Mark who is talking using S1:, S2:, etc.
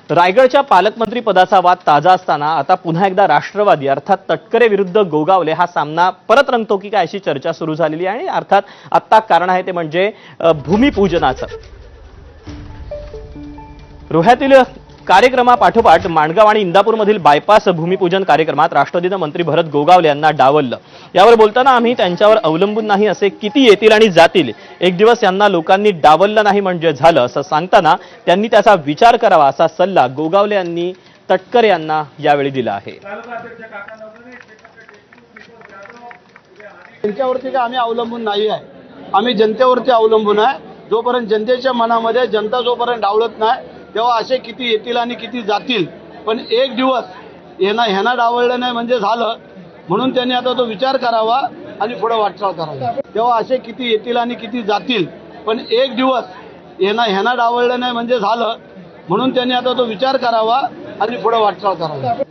S1: रायगडच्या पालकमंत्री पदाचा वाद ताजा असताना आता पुन्हा एकदा राष्ट्रवादी अर्थात तटकरे विरुद्ध गोगावले हा सामना परत रंगतो की काय अशी चर्चा सुरू झालेली आहे। आणि अर्थात आता कारण आहे ते म्हणजे भूमिपूजनाचं। रोह्यातील कार्यक्रमापाठोपाठ माणगाव आणि इंदापूरमधील बायपास भूमिपूजन कार्यक्रमात राष्ट्रवादीने मंत्री भरत गोगावले यांना डावललं। यावर बोलताना आम्ही त्यांच्यावर अवलंबून नाही, असे किती येतील आणि जातील, एक दिवस यांना लोकांनी डावललं नाही म्हणजे झालं असं सांगताना त्यांनी त्याचा विचार करावा असा सल्ला गोगावले यांनी तटकरे यांना यावेळी दिला आहे।
S2: त्यांच्यावरती काय आम्ही अवलंबून नाही आहे, आम्ही जनतेवरती अवलंबून आहे। जोपर्यंत जनतेच्या मनामध्ये जनता जोपर्यंत डावलत नाही तेव्हा असे किती येतील आणि किती जातील, पण एक दिवस ह्यांना डावललं नाही म्हणजे झालं, म्हणून त्यांनी आता तो विचार करावा आणि पुढे वाटचाल करावी। तेव्हा असे किती येतील आणि किती जातील, पण एक दिवस ह्यांना डावललं नाही म्हणजे झालं, म्हणून त्यांनी आता तो विचार करावा आणि पुढे वाटचाल करावी।